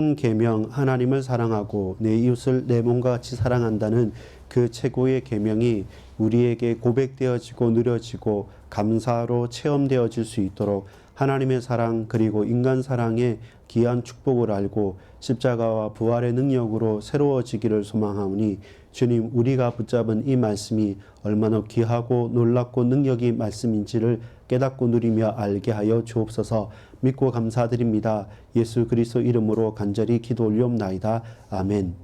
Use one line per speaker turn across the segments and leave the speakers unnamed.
계명, 하나님을 사랑하고 내 이웃을 내 몸과 같이 사랑한다는 그 최고의 계명이 우리에게 고백되어지고 누려지고 감사로 체험되어질 수 있도록 하나님의 사랑 그리고 인간 사랑의 귀한 축복을 알고 십자가와 부활의 능력으로 새로워지기를 소망하오니 주님, 우리가 붙잡은 이 말씀이 얼마나 귀하고 놀랍고 능력이 말씀인지를 깨닫고 누리며 알게 하여 주옵소서. 믿고 감사드립니다. 예수 그리스도 이름으로 간절히 기도 올리옵나이다. 아멘.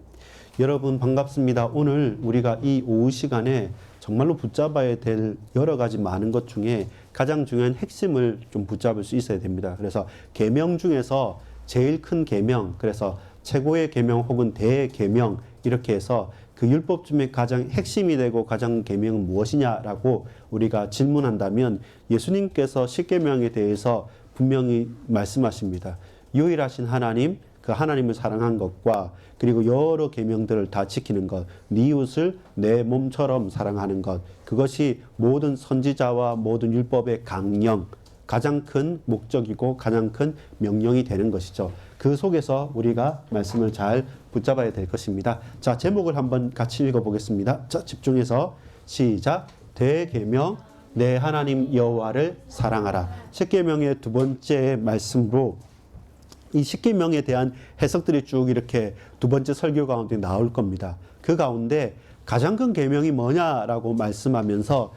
여러분 반갑습니다. 오늘 우리가 이 오후 시간에 정말로 붙잡아야 될 여러 가지 많은 것 중에 가장 중요한 핵심을 좀 붙잡을 수 있어야 됩니다. 그래서 계명 중에서 제일 큰 계명, 그래서 최고의 계명 혹은 대계명 이렇게 해서 그 율법 중에 가장 핵심이 되고 가장 계명은 무엇이냐라고 우리가 질문한다면 예수님께서 십계명에 대해서 분명히 말씀하십니다. 유일하신 하나님, 그 하나님을 사랑한 것과 그리고 여러 계명들을 다 지키는 것, 네 이웃을 내 몸처럼 사랑하는 것, 그것이 모든 선지자와 모든 율법의 강령, 가장 큰 목적이고 가장 큰 명령이 되는 것이죠. 그 속에서 우리가 말씀을 잘 붙잡아야 될 것입니다. 자, 제목을 한번 같이 읽어보겠습니다. 자, 집중해서 시작. 대계명, 내 하나님 여호와를 사랑하라. 십계명의 두 번째 말씀으로 이 십계명에 대한 해석들이 쭉 이렇게 두 번째 설교 가운데 나올 겁니다. 그 가운데 가장 큰 계명이 뭐냐라고 말씀하면서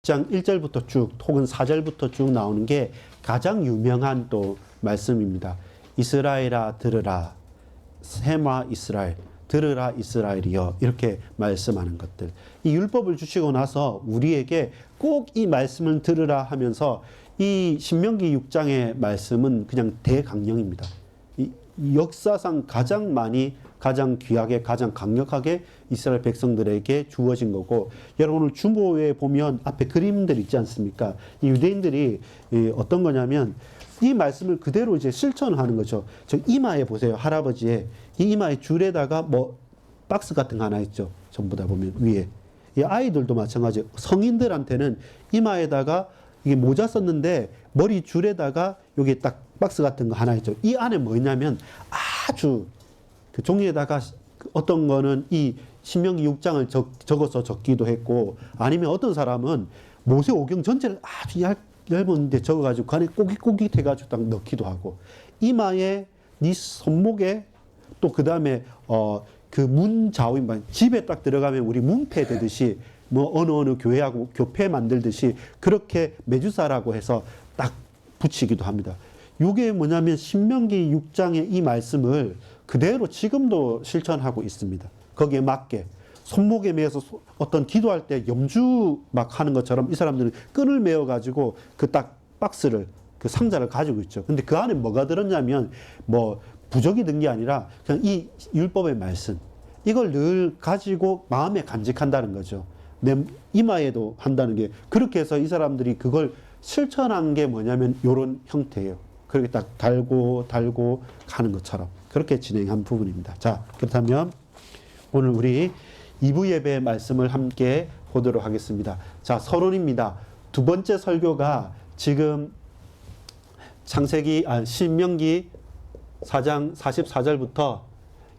1장 1절부터 쭉 혹은 4절부터 쭉 나오는 게 가장 유명한 또 말씀입니다. 이스라엘아 들으라. 셈아 이스라엘. 들으라 이스라엘이여. 이렇게 말씀하는 것들. 이 율법을 주시고 나서 우리에게 꼭 이 말씀을 들으라 하면서 이 신명기 6장의 말씀은 그냥 대강령입니다. 이 역사상 가장 많이, 가장 귀하게, 가장 강력하게 이스라엘 백성들에게 주어진 거고, 여러분 오늘 주보에 보면 앞에 그림들 있지 않습니까? 이 유대인들이 어떤 거냐면 이 말씀을 그대로 이제 실천하는 거죠. 저 이마에 보세요. 할아버지의 이 이마에 줄에다가 뭐 박스 같은 거 하나 있죠. 전부 다 보면 위에. 이 아이들도 마찬가지예요. 성인들한테는 이마에다가 이게 모자 썼는데 머리 줄에다가 여기 딱 박스 같은 거 하나 있죠. 이 안에 뭐냐면 아주 그 종이에다가 어떤 거는 이 신명기 6장을 적어서 적기도 했고, 아니면 어떤 사람은 모세오경 전체를 아주 얇은데 적어가지고 그 안에 꼬깃꼬깃 해가지고 딱 넣기도 하고, 이마에 네 손목에 또 그 다음에 그 문자위, 집에 딱 들어가면 우리 문패 되듯이 뭐 어느 교회하고 교패 만들듯이 그렇게 메주사라고 해서 딱 붙이기도 합니다. 이게 뭐냐면 신명기 6장의 이 말씀을 그대로 지금도 실천하고 있습니다. 거기에 맞게 손목에 매어서 어떤 기도할 때 염주 막 하는 것처럼 이 사람들은 끈을 매어 가지고 그 딱 박스를, 그 상자를 가지고 있죠. 근데 그 안에 뭐가 들었냐면 뭐 부적이 든 게 아니라 그냥 이 율법의 말씀, 이걸 늘 가지고 마음에 간직한다는 거죠. 내 이마에도 한다는 게, 그렇게 해서 이 사람들이 그걸 실천한 게 뭐냐면 이런 형태예요. 그렇게 딱 달고 가는 것처럼 그렇게 진행한 부분입니다. 자, 그렇다면 오늘 우리 2부 예배 말씀을 함께 보도록 하겠습니다. 자, 서론입니다. 두 번째 설교가 지금 신명기 4장 44절부터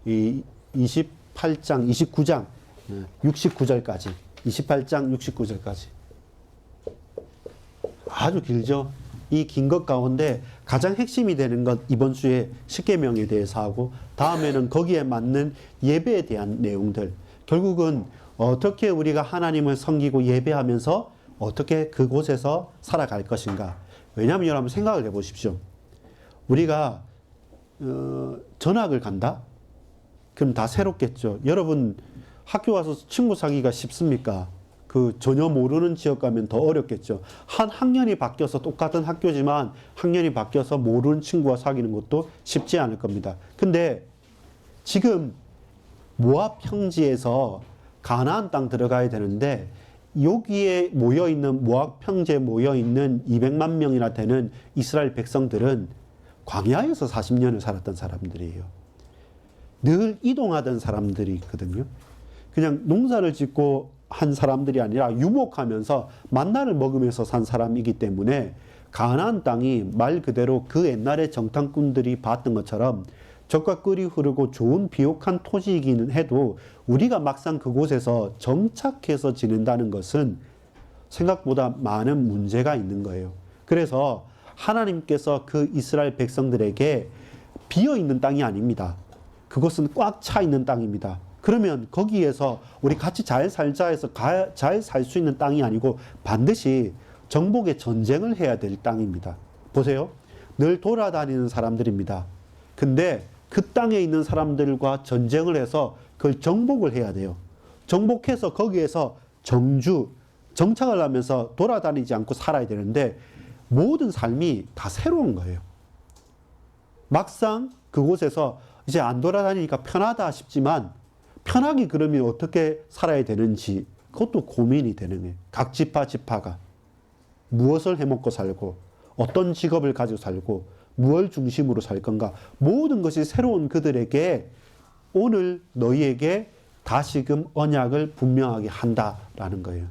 이 28장, 29장, 69절까지, 28장 69절까지 아주 길죠. 이 긴 것 가운데 가장 핵심이 되는 건 이번 주에 십계명에 대해서 하고, 다음에는 거기에 맞는 예배에 대한 내용들, 결국은 어떻게 우리가 하나님을 섬기고 예배하면서 어떻게 그곳에서 살아갈 것인가. 왜냐하면 여러분 생각을 해보십시오. 우리가 전학을 간다? 그럼 다 새롭겠죠. 여러분 학교 와서 친구 사귀기가 쉽습니까? 그 전혀 모르는 지역 가면 더 어렵겠죠. 한 학년이 바뀌어서 똑같은 학교지만 학년이 바뀌어서 모르는 친구와 사귀는 것도 쉽지 않을 겁니다. 근데 지금 모압 평지에서 가나안 땅 들어가야 되는데, 여기에 모여있는, 모압 평지에 모여있는 200만 명이나 되는 이스라엘 백성들은 광야에서 40년을 살았던 사람들이에요. 늘 이동하던 사람들이거든요. 그냥 농사를 짓고 한 사람들이 아니라 유목하면서 만나를 먹으면서 산 사람이기 때문에 가나안 땅이 말 그대로 그 옛날의 정탐꾼들이 봤던 것처럼 젖과 꿀이 흐르고 좋은 비옥한 토지이기는 해도 우리가 막상 그곳에서 정착해서 지낸다는 것은 생각보다 많은 문제가 있는 거예요. 그래서 하나님께서 그 이스라엘 백성들에게 비어 있는 땅이 아닙니다. 그것은 꽉 차 있는 땅입니다. 그러면 거기에서 우리 같이 잘 살자 해서 잘 살 수 있는 땅이 아니고 반드시 정복의 전쟁을 해야 될 땅입니다. 보세요. 늘 돌아다니는 사람들입니다. 근데 그 땅에 있는 사람들과 전쟁을 해서 그걸 정복을 해야 돼요. 정복해서 거기에서 정착을 하면서 돌아다니지 않고 살아야 되는데 모든 삶이 다 새로운 거예요. 막상 그곳에서 이제 안 돌아다니니까 편하다 싶지만 편하게 그러면 어떻게 살아야 되는지 그것도 고민이 되는 거예요. 각 지파가 무엇을 해먹고 살고 어떤 직업을 가지고 살고 무엇을 중심으로 살 건가 모든 것이 새로운 그들에게 오늘 너희에게 다시금 언약을 분명하게 한다라는 거예요.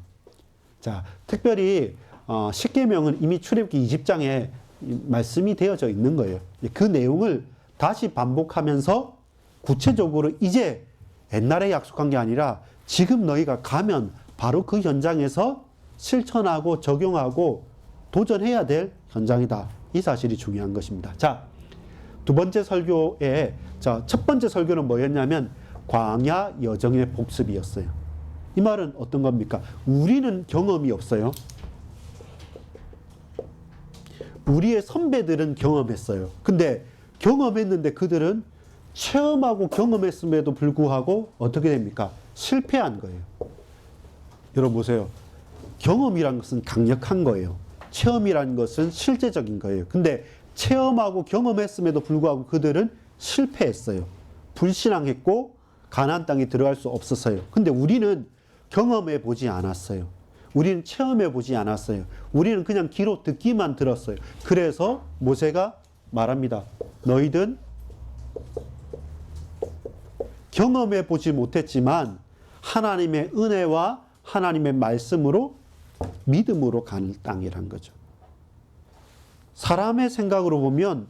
자, 특별히 십계명은 이미 출애굽기 20장에 말씀이 되어져 있는 거예요. 그 내용을 다시 반복하면서 구체적으로 이제 옛날에 약속한 게 아니라 지금 너희가 가면 바로 그 현장에서 실천하고 적용하고 도전해야 될 현장이다. 이 사실이 중요한 것입니다. 자, 두 번째 설교에 첫 번째 설교는 뭐였냐면 광야 여정의 복습이었어요. 이 말은 어떤 겁니까? 우리는 경험이 없어요. 우리의 선배들은 경험했어요. 근데 경험했는데 그들은 체험하고 경험했음에도 불구하고 어떻게 됩니까? 실패한 거예요. 여러분 보세요. 경험이란 것은 강력한 거예요. 체험이란 것은 실제적인 거예요. 근데 체험하고 경험했음에도 불구하고 그들은 실패했어요. 불신앙했고 가나안 땅에 들어갈 수 없었어요. 근데 우리는 경험해 보지 않았어요. 우리는 체험해 보지 않았어요. 우리는 그냥 귀로 듣기만 들었어요. 그래서 모세가 말합니다. 너희들 경험해 보지 못했지만 하나님의 은혜와 하나님의 말씀으로 믿음으로 가는 땅이란 거죠. 사람의 생각으로 보면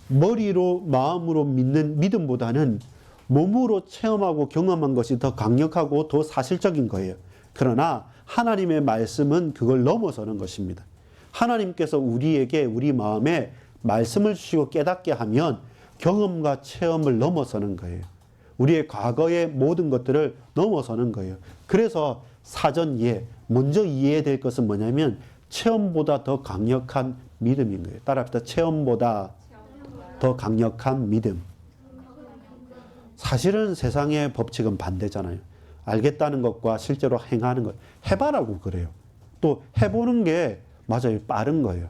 머리로 마음으로 믿는 믿음보다는 몸으로 체험하고 경험한 것이 더 강력하고 더 사실적인 거예요. 그러나 하나님의 말씀은 그걸 넘어서는 것입니다. 하나님께서 우리에게 우리 마음에 말씀을 주시고 깨닫게 하면 경험과 체험을 넘어서는 거예요. 우리의 과거의 모든 것들을 넘어서는 거예요. 그래서 사전 이해, 먼저 이해해야 될 것은 뭐냐면 체험보다 더 강력한 믿음인 거예요. 따라합시다. 체험보다 더 강력한 믿음. 사실은 세상의 법칙은 반대잖아요. 알겠다는 것과 실제로 행하는 것. 해봐라고 그래요. 또 해보는 게 맞아요. 빠른 거예요.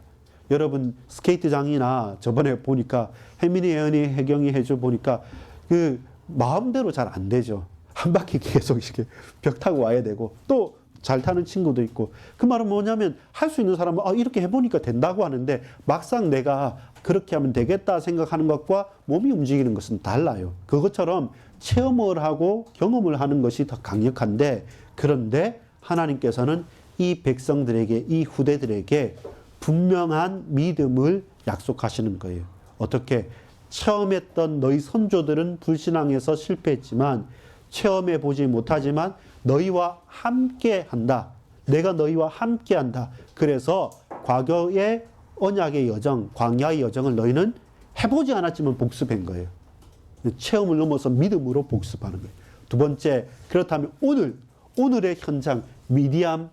여러분 스케이트장이나 저번에 보니까 혜민이, 혜연이, 혜경이 해줘 보니까 그 마음대로 잘 안 되죠. 한 바퀴 계속 이렇게 벽 타고 와야 되고 또 잘 타는 친구도 있고 그 말은 뭐냐면 할 수 있는 사람은 이렇게 해보니까 된다고 하는데 막상 내가 그렇게 하면 되겠다 생각하는 것과 몸이 움직이는 것은 달라요. 그것처럼 체험을 하고 경험을 하는 것이 더 강력한데 그런데 하나님께서는 이 백성들에게 이 후대들에게 분명한 믿음을 약속하시는 거예요. 어떻게? 체험했던 너희 선조들은 불신앙에서 실패했지만 체험해 보지 못하지만 너희와 함께 한다. 내가 너희와 함께 한다. 그래서 과거의 언약의 여정, 광야의 여정을 너희는 해보지 않았지만 복습한 거예요. 체험을 넘어서 믿음으로 복습하는 거예요. 두 번째, 그렇다면 오늘의 현장, 미디안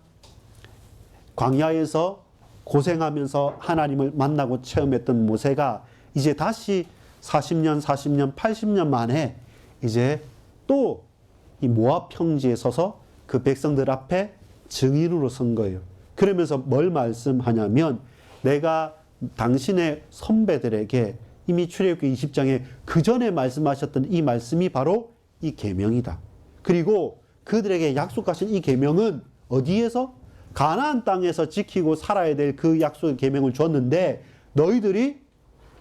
광야에서 고생하면서 하나님을 만나고 체험했던 모세가 이제 다시 40년, 80년 만에 이제 또 이 모압 평지에 서서 그 백성들 앞에 증인으로 선 거예요. 그러면서 뭘 말씀하냐면 내가 당신의 선배들에게 이미 출애굽기 20장에 그 전에 말씀하셨던 이 말씀이 바로 이 계명이다. 그리고 그들에게 약속하신 이 계명은 어디에서? 가나안 땅에서 지키고 살아야 될 그 약속의 계명을 줬는데 너희들이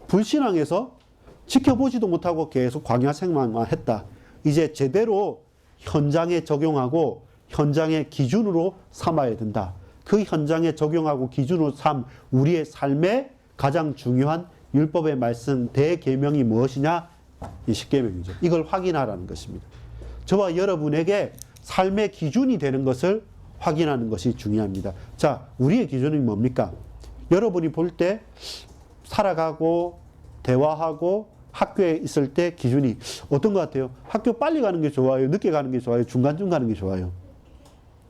불신앙해서 지켜보지도 못하고 계속 광야 생활만 했다. 이제 제대로 현장에 적용하고 현장의 기준으로 삼아야 된다. 그 현장에 적용하고 기준으로 삼 우리의 삶의 가장 중요한 율법의 말씀 대계명이 무엇이냐? 이 십계명이죠. 이걸 확인하라는 것입니다. 저와 여러분에게 삶의 기준이 되는 것을 확인하는 것이 중요합니다. 자, 우리의 기준이 뭡니까? 여러분이 볼 때 살아가고 대화하고 학교에 있을 때 기준이 어떤 것 같아요? 학교 빨리 가는 게 좋아요? 늦게 가는 게 좋아요? 중간쯤 가는 게 좋아요?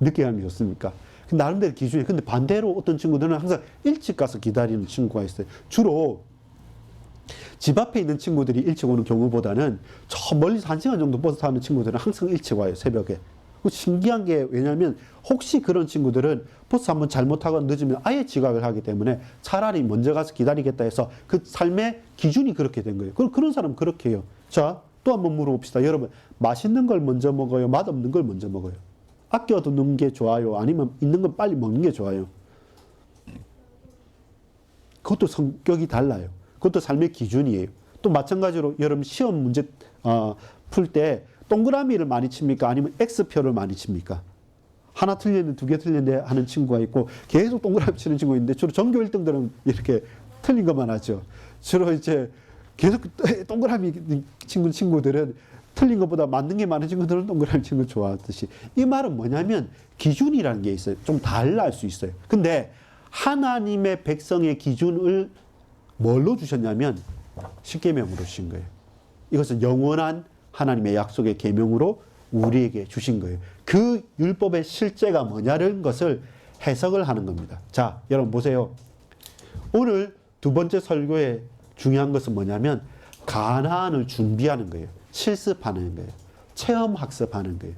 늦게 가는 게 좋습니까? 나름대로 기준이. 근데 반대로 어떤 친구들은 항상 일찍 가서 기다리는 친구가 있어요. 주로 집 앞에 있는 친구들이 일찍 오는 경우보다는 저 멀리서 1시간 정도 버스 타는 친구들은 항상 일찍 와요, 새벽에. 신기한 게 왜냐하면 혹시 그런 친구들은 버스 한번 잘못하거나 늦으면 아예 지각을 하기 때문에 차라리 먼저 가서 기다리겠다 해서 그 삶의 기준이 그렇게 된 거예요. 그런 사람은 그렇게 해요. 자, 또 한번 물어봅시다. 여러분, 맛있는 걸 먼저 먹어요? 맛없는 걸 먼저 먹어요? 아껴두는 게 좋아요? 아니면 있는 걸 빨리 먹는 게 좋아요? 그것도 성격이 달라요. 그것도 삶의 기준이에요. 또 마찬가지로 여러분 시험 문제 풀 때 동그라미를 많이 칩니까? 아니면 X표를 많이 칩니까? 하나 틀렸는데 2개 틀렸는데 하는 친구가 있고 계속 동그라미 치는 친구가 있는데 주로 전교 1등들은 이렇게 틀린 것만 하죠. 주로 이제 계속 동그라미 친구들은 틀린 것보다 맞는 게 많은 친구들은 동그라미 치는 걸 좋아하듯이 이 말은 뭐냐면 기준이라는 게 있어요. 좀 달라할 수 있어요. 근데 하나님의 백성의 기준을 뭘로 주셨냐면 십계명으로 주신 거예요. 이것은 영원한 하나님의 약속의 계명으로 우리에게 주신 거예요. 그 율법의 실제가 뭐냐는 것을 해석을 하는 겁니다. 자, 여러분 보세요. 오늘 두 번째 설교의 중요한 것은 뭐냐면 가나안을 준비하는 거예요. 실습하는 거예요. 체험 학습하는 거예요.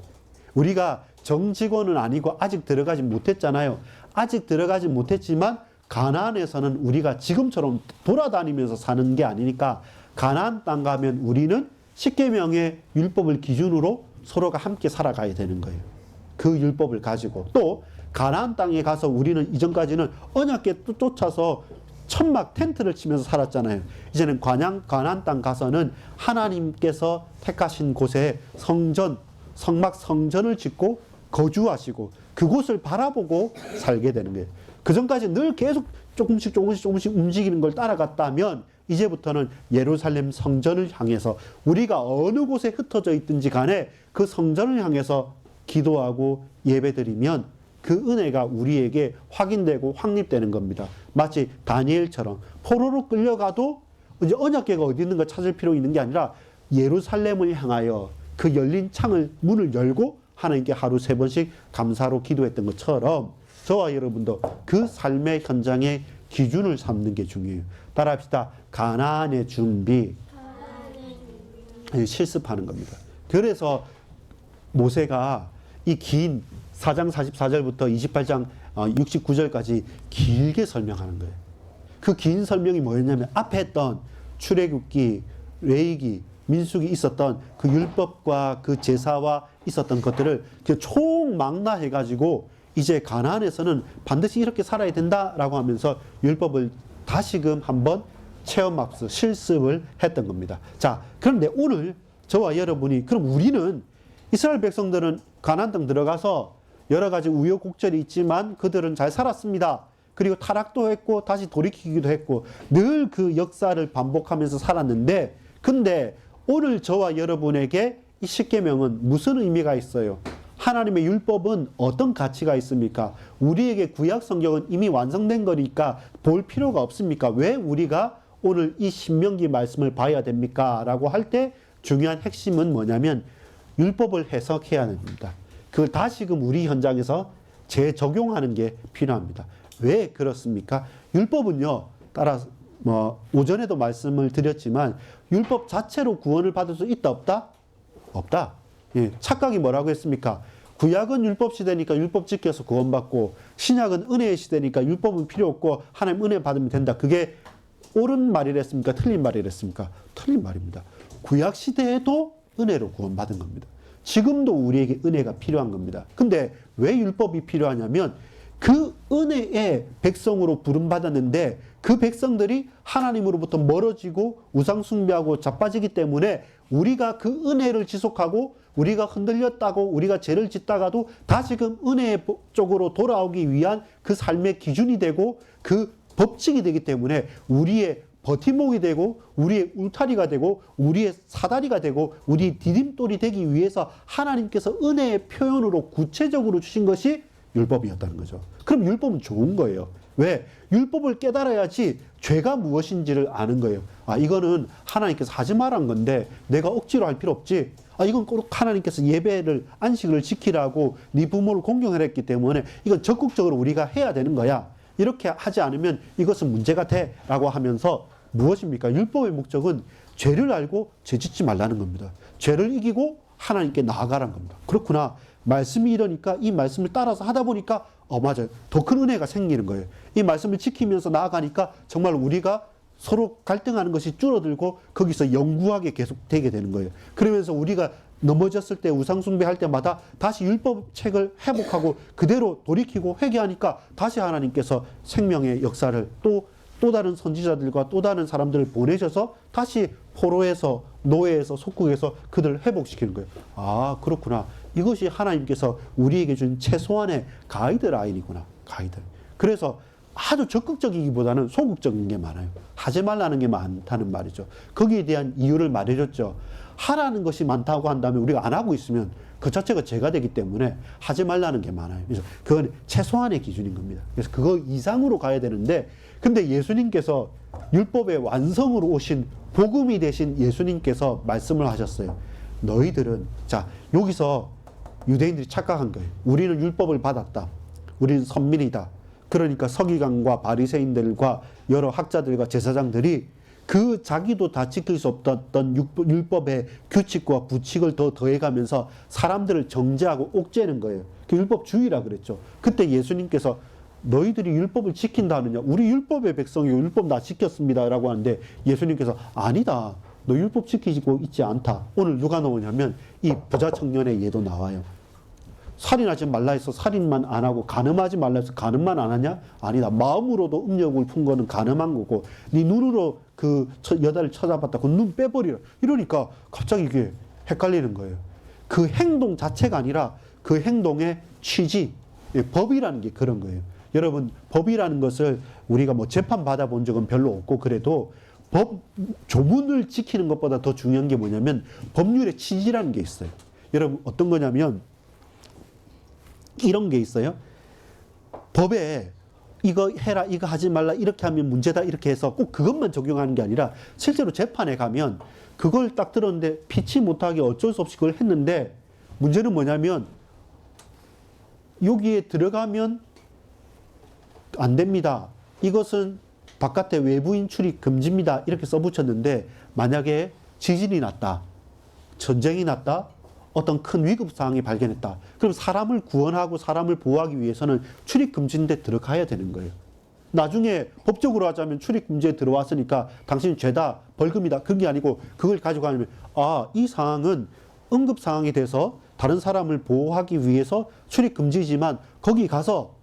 우리가 정직원은 아니고 아직 들어가지 못했잖아요. 아직 들어가지 못했지만 가나안에서는 우리가 지금처럼 돌아다니면서 사는 게 아니니까 가나안 땅 가면 우리는 십계명의 율법을 기준으로 서로가 함께 살아가야 되는 거예요. 그 율법을 가지고 또 가나안 땅에 가서 우리는 이전까지는 언약궤 쫓아서 천막 텐트를 치면서 살았잖아요. 이제는 가나안 땅 가서는 하나님께서 택하신 곳에 성막 성전을 짓고 거주하시고 그곳을 바라보고 살게 되는 거예요. 그 전까지 늘 계속 조금씩 움직이는 걸 따라갔다면 이제부터는 예루살렘 성전을 향해서 우리가 어느 곳에 흩어져 있든지 간에 그 성전을 향해서 기도하고 예배드리면 그 은혜가 우리에게 확인되고 확립되는 겁니다. 마치 다니엘처럼 포로로 끌려가도 이제 언약궤가 어디 있는가 찾을 필요 있는 게 아니라 예루살렘을 향하여 그 열린 문을 열고 하나님께 하루 3번씩 감사로 기도했던 것처럼 저와 여러분도 그 삶의 현장의 기준을 삼는 게 중요해요. 따라합시다. 가나안의 준비. 실습하는 겁니다. 그래서 모세가 이 긴 4장 44절부터 28장 69절까지 길게 설명하는 거예요. 그 긴 설명이 뭐였냐면 앞에 했던 출애굽기, 레위기, 민수기 있었던 그 율법과 그 제사와 있었던 것들을 총망라해가지고 이제 가나안에서는 반드시 이렇게 살아야 된다라고 하면서 율법을 다시금 한번 체험학습, 실습을 했던 겁니다. 자, 그런데 오늘 저와 여러분이 그럼 우리는 이스라엘 백성들은 가나안 땅 들어가서 여러 가지 우여곡절이 있지만 그들은 잘 살았습니다. 그리고 타락도 했고 다시 돌이키기도 했고 늘 그 역사를 반복하면서 살았는데 근데 오늘 저와 여러분에게 이 십계명은 무슨 의미가 있어요? 하나님의 율법은 어떤 가치가 있습니까? 우리에게 구약 성경은 이미 완성된 거니까 볼 필요가 없습니까? 왜 우리가 오늘 이 신명기 말씀을 봐야 됩니까? 라고 할 때 중요한 핵심은 뭐냐면 율법을 해석해야 합니다. 그걸 다시금 우리 현장에서 재적용하는 게 필요합니다. 왜 그렇습니까? 율법은요, 따라서 오전에도 말씀을 드렸지만 율법 자체로 구원을 받을 수 있다 없다? 없다. 예, 착각이 뭐라고 했습니까? 구약은 율법 시대니까 율법 지켜서 구원받고 신약은 은혜의 시대니까 율법은 필요 없고 하나님 은혜 받으면 된다. 그게 옳은 말이랬습니까? 틀린 말이랬습니까? 틀린 말입니다. 구약 시대에도 은혜로 구원받은 겁니다. 지금도 우리에게 은혜가 필요한 겁니다. 근데 왜 율법이 필요하냐면 그 은혜의 백성으로 부름받았는데 그 백성들이 하나님으로부터 멀어지고 우상숭배하고 자빠지기 때문에 우리가 그 은혜를 지속하고 우리가 흔들렸다고 우리가 죄를 짓다가도 다시금 은혜 쪽으로 돌아오기 위한 그 삶의 기준이 되고 그 법칙이 되기 때문에 우리의 버팀목이 되고 우리의 울타리가 되고 우리의 사다리가 되고 우리의 디딤돌이 되기 위해서 하나님께서 은혜의 표현으로 구체적으로 주신 것이 율법이었다는 거죠. 그럼 율법은 좋은 거예요. 왜? 율법을 깨달아야지 죄가 무엇인지를 아는 거예요. 아, 이거는 하나님께서 하지 말란 건데 내가 억지로 할 필요 없지. 아, 이건 꼭 하나님께서 예배를, 안식을 지키라고 네 부모를 공경하라 했기 때문에 이건 적극적으로 우리가 해야 되는 거야. 이렇게 하지 않으면 이것은 문제가 돼 라고 하면서 무엇입니까? 율법의 목적은 죄를 알고 죄 짓지 말라는 겁니다. 죄를 이기고 하나님께 나아가라는 겁니다. 그렇구나. 말씀이 이러니까 이 말씀을 따라서 하다 보니까 맞아요. 더 큰 은혜가 생기는 거예요. 이 말씀을 지키면서 나아가니까 정말 우리가 서로 갈등하는 것이 줄어들고 거기서 영구하게 계속 되게 되는 거예요. 그러면서 우리가 넘어졌을 때 우상숭배할 때마다 다시 율법책을 회복하고 그대로 돌이키고 회개하니까 다시 하나님께서 생명의 역사를 또 다른 선지자들과 또 다른 사람들을 보내셔서 다시 포로에서 노예에서 속국에서 그들을 회복시키는 거예요. 아, 그렇구나. 이것이 하나님께서 우리에게 준 최소한의 가이드라인이구나. 가이드. 그래서 아주 적극적이기보다는 소극적인 게 많아요. 하지 말라는 게 많다는 말이죠. 거기에 대한 이유를 말해줬죠. 하라는 것이 많다고 한다면 우리가 안 하고 있으면 그 자체가 죄가 되기 때문에 하지 말라는 게 많아요. 그래서 그건 최소한의 기준인 겁니다. 그래서 그거 이상으로 가야 되는데 근데 예수님께서 율법의 완성으로 오신 복음이 되신 예수님께서 말씀을 하셨어요. 너희들은 자 여기서 유대인들이 착각한 거예요. 우리는 율법을 받았다. 우리는 선민이다. 그러니까 서기관과 바리새인들과 여러 학자들과 제사장들이 그 자기도 다 지킬 수 없었던 율법의 규칙과 부칙을 더 더해가면서 사람들을 정죄하고 옥죄는 거예요. 그 율법주의라 그랬죠. 그때 예수님께서 너희들이 율법을 지킨다 하느냐? 우리 율법의 백성이고 율법 다 지켰습니다 라고 하는데 예수님께서 아니다. 너 율법 지키고 있지 않다. 오늘 누가 나오냐면 이 부자 청년의 예도 나와요. 살인하지 말라 해서 살인만 안 하고 간음하지 말라 해서 간음만 안 하냐? 아니다. 마음으로도 음욕을 푼 거는 간음한 거고 네 눈으로 그 여자를 쳐다봤다. 그 눈 빼버리라. 이러니까 갑자기 이게 헷갈리는 거예요. 그 행동 자체가 아니라 그 행동의 취지, 법이라는 게 그런 거예요. 여러분 법이라는 것을 우리가 뭐 재판 받아본 적은 별로 없고 그래도 법 조문을 지키는 것보다 더 중요한 게 뭐냐면 법률의 취지라는 게 있어요. 여러분 어떤 거냐면 이런 게 있어요. 법에 이거 해라, 이거 하지 말라, 이렇게 하면 문제다, 이렇게 해서 꼭 그것만 적용하는 게 아니라 실제로 재판에 가면 그걸 딱 들었는데 피치 못하게 어쩔 수 없이 그걸 했는데 문제는 뭐냐면 여기에 들어가면 안 됩니다. 이것은 바깥에 외부인 출입 금지입니다. 이렇게 써붙였는데 만약에 지진이 났다, 전쟁이 났다, 어떤 큰 위급 상황이 발견했다. 그럼 사람을 구원하고 사람을 보호하기 위해서는 출입 금지인데 들어가야 되는 거예요. 나중에 법적으로 하자면 출입 금지에 들어왔으니까 당신 죄다, 벌금이다. 그런 게 아니고 그걸 가지고 가면 이 상황은 응급 상황이 돼서 다른 사람을 보호하기 위해서 출입 금지지만 거기 가서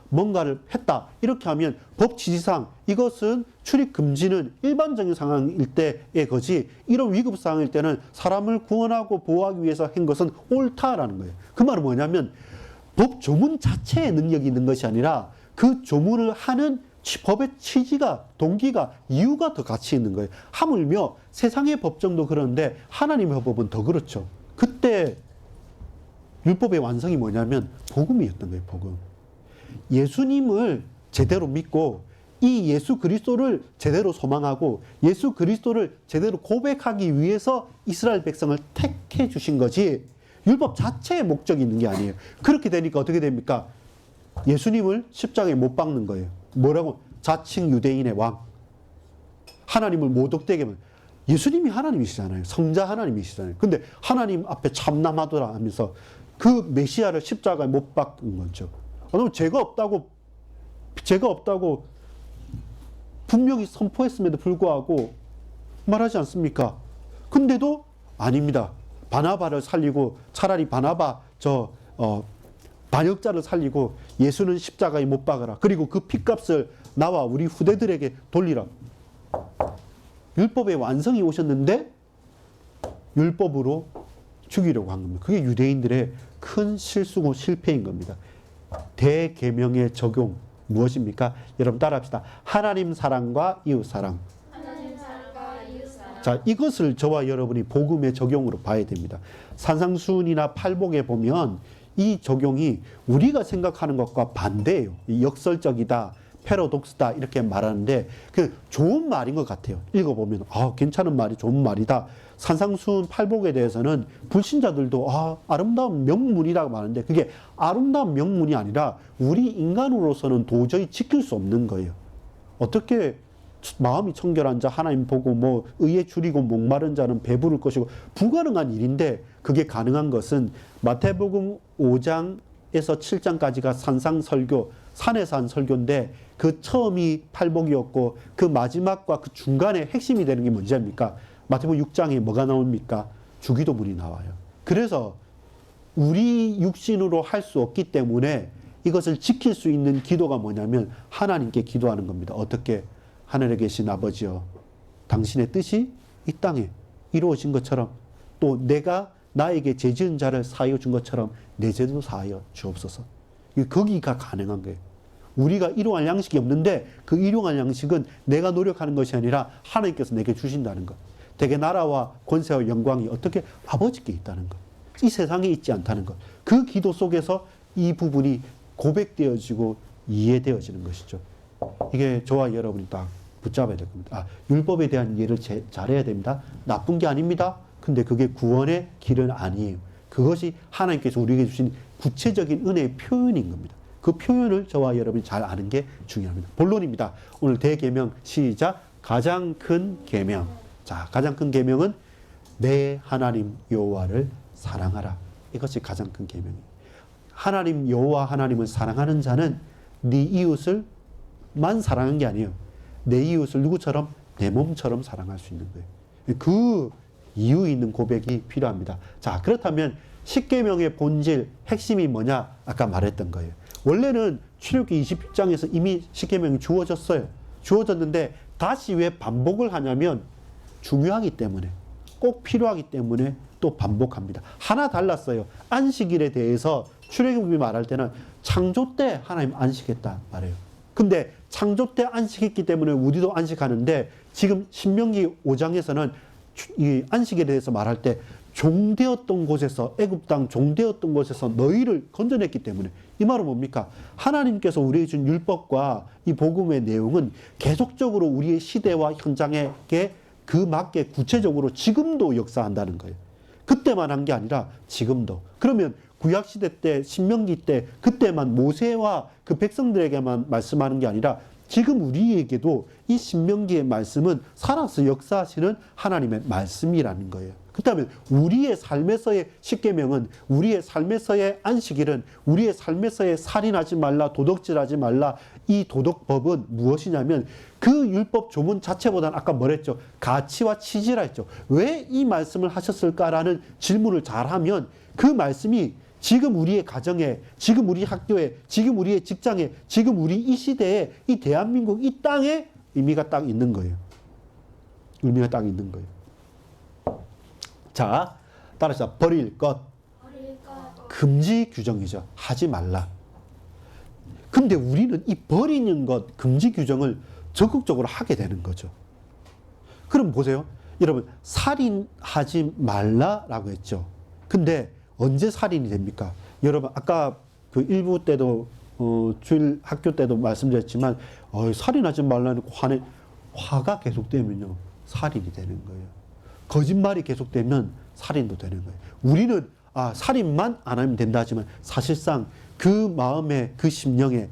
뭔가를 했다. 이렇게 하면 법 취지상 이것은 출입 금지는 일반적인 상황일 때의 거지 이런 위급 상황일 때는 사람을 구원하고 보호하기 위해서 한 것은 옳다라는 거예요. 그 말은 뭐냐면 법 조문 자체에 능력이 있는 것이 아니라 그 조문을 하는 법의 취지가, 동기가, 이유가 더 가치 있는 거예요. 하물며 세상의 법정도 그런데 하나님의 법은 더 그렇죠. 그때 율법의 완성이 뭐냐면 복음이었던 거예요. 복음. 예수님을 제대로 믿고 이 예수 그리스도를 제대로 소망하고 예수 그리스도를 제대로 고백하기 위해서 이스라엘 백성을 택해 주신 거지 율법 자체의 목적이 있는 게 아니에요. 그렇게 되니까 어떻게 됩니까? 예수님을 십자가에 못 박는 거예요. 뭐라고? 자칭 유대인의 왕. 하나님을 모독되게 만 예수님이 하나님이시잖아요. 성자 하나님이시잖아요. 근데 하나님 앞에 참남하더라 하면서 그 메시아를 십자가에 못 박은 거죠. 죄가 없다고 분명히 선포했음에도 불구하고 말하지 않습니까? 근데도 아닙니다. 바나바를 살리고 차라리 바나바 반역자를 살리고 예수는 십자가에 못 박아라. 그리고 그 핏값을 나와 우리 후대들에게 돌리라. 율법의 완성이 오셨는데 율법으로 죽이려고 한 겁니다. 그게 유대인들의 큰 실수고 실패인 겁니다. 대계명의 적용 무엇입니까? 여러분 따라합시다. 하나님 사랑과 이웃 사랑. 자, 이것을 저와 여러분이 복음의 적용으로 봐야 됩니다. 산상수훈이나 팔복에 보면 이 적용이 우리가 생각하는 것과 반대예요. 역설적이다, 패러독스다 이렇게 말하는데 그 좋은 말인 것 같아요. 읽어보면 괜찮은 말이 좋은 말이다. 산상수훈 팔복에 대해서는 불신자들도 아름다운 명문이라고 말하는데 그게 아름다운 명문이 아니라 우리 인간으로서는 도저히 지킬 수 없는 거예요. 어떻게 마음이 청결한 자 하나님 보고 뭐 의에 줄이고 목마른 자는 배부를 것이고 불가능한 일인데 그게 가능한 것은 마태복음 5장에서 7장까지가 산상설교, 산에서 한 설교인데 그 처음이 팔복이었고 그 마지막과 그 중간에 핵심이 되는 게 뭔지 압니까? 마태복음 6장에 뭐가 나옵니까? 주기도문이 나와요. 그래서 우리 육신으로 할 수 없기 때문에 이것을 지킬 수 있는 기도가 뭐냐면 하나님께 기도하는 겁니다. 어떻게? 하늘에 계신 아버지여, 당신의 뜻이 이 땅에 이루어진 것처럼 또 내가 나에게 죄 지은 자를 사하여 준 것처럼 내 죄도 사하여 주옵소서. 거기가 가능한 거예요. 우리가 일용할 양식이 없는데 그 일용할 양식은 내가 노력하는 것이 아니라 하나님께서 내게 주신다는 것. 대개 나라와 권세와 영광이 어떻게 아버지께 있다는 것. 이 세상에 있지 않다는 것. 그 기도 속에서 이 부분이 고백되어지고 이해되어지는 것이죠. 이게 저와 여러분이 딱 붙잡아야 될 겁니다. 율법에 대한 이해를 잘해야 됩니다. 나쁜 게 아닙니다. 근데 그게 구원의 길은 아니에요. 그것이 하나님께서 우리에게 주신 구체적인 은혜의 표현인 겁니다. 그 표현을 저와 여러분이 잘 아는 게 중요합니다. 본론입니다. 오늘 대계명 시작. 가장 큰 계명. 자, 가장 큰 계명은 내 하나님 여호와를 사랑하라. 이것이 가장 큰 계명이에요. 하나님 여호와 하나님을 사랑하는 자는 네 이웃을 만 사랑한 게 아니에요. 내 이웃을 누구처럼? 내 몸처럼 사랑할 수 있는 거예요. 그 이유 있는 고백이 필요합니다. 자, 그렇다면 십계명의 본질, 핵심이 뭐냐? 아까 말했던 거예요. 원래는 출애굽기 20장에서 이미 십계명이 주어졌어요. 주어졌는데 다시 왜 반복을 하냐면 중요하기 때문에, 꼭 필요하기 때문에 또 반복합니다. 하나 달랐어요. 안식일에 대해서 출애굽이 말할 때는 창조 때 하나님 안식했다 말해요. 근데 창조 때 안식했기 때문에 우리도 안식하는데 지금 신명기 5장에서는 이 안식에 대해서 말할 때 종되었던 곳에서, 애굽 땅 종되었던 곳에서 너희를 건져냈기 때문에, 이 말은 뭡니까? 하나님께서 우리에게 준 율법과 이 복음의 내용은 계속적으로 우리의 시대와 현장에 그 맞게 구체적으로 지금도 역사한다는 거예요. 그때만 한 게 아니라 지금도. 그러면 구약시대 때, 신명기 때, 그때만 모세와 그 백성들에게만 말씀하는 게 아니라 지금 우리에게도 이 신명기의 말씀은 살아서 역사하시는 하나님의 말씀이라는 거예요. 그렇다면 우리의 삶에서의 십계명은, 우리의 삶에서의 안식일은, 우리의 삶에서의 살인하지 말라, 도둑질하지 말라, 이 도덕법은 무엇이냐면 그 율법 조문 자체보다는 아까 뭐랬죠? 가치와 취지라 했죠. 왜 이 말씀을 하셨을까라는 질문을 잘하면 그 말씀이 지금 우리의 가정에, 지금 우리 학교에, 지금 우리의 직장에, 지금 우리 이 시대에, 이 대한민국 이 땅에 의미가 딱 있는 거예요. 의미가 딱 있는 거예요. 자, 따라서 버릴 것. 금지 규정이죠. 하지 말라. 근데 우리는 이 버리는 것, 금지 규정을 적극적으로 하게 되는 거죠. 그럼 보세요. 여러분, 살인하지 말라라고 했죠. 근데 언제 살인이 됩니까? 여러분, 아까 그 일부 때도, 주일 학교 때도 말씀드렸지만, 살인하지 말라는 화가 계속되면요, 살인이 되는 거예요. 거짓말이 계속되면 살인도 되는 거예요. 우리는, 살인만 안 하면 된다 하지만, 사실상 그 마음에, 그 심령에,